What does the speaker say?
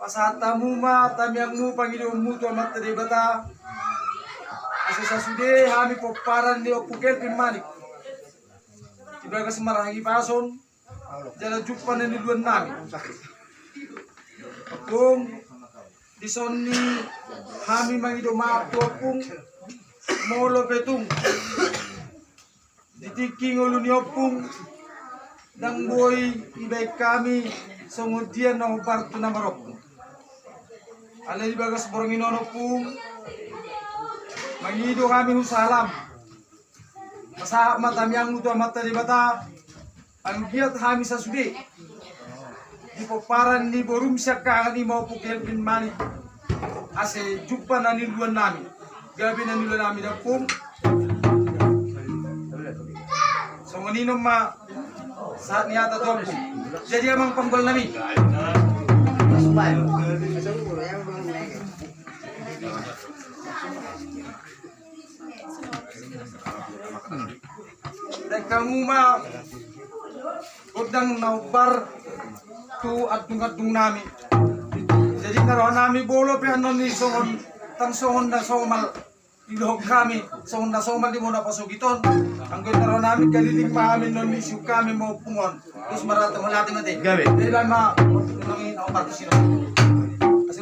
pasatamu ma tamyangmu Panginoonmu tu amat teribata asa sasude hami poparan ni opukel pimanik tiba kasmaragi pason jala jupan ni duan nami kung disonni hami mangido ma tuapung molo petung ditiking ulun yopung dang boy ibay kami songudian na parto na marok alay bagas boronginono pung mangido kami husalam masahap matamyang muto mata di bata ang giat kami sa sudi di poparan ni borum siya kakani mau pukel pin mani ase jumpa na niluan namin gabi na niluan namin ang pung so maninom ma saat niyata to po jadi amang panggol namin dan kamu ma udang naubar tu atung-atung namin jadi karon nami bolo pe anon ni songon tang songon na somal ilog kami songon na somal di mo na pasugiton ang karon namin kaliling pa amin non isu kami mo pungon terus marata malati mate gabi jadi ba ma nangin naubar to sino kasi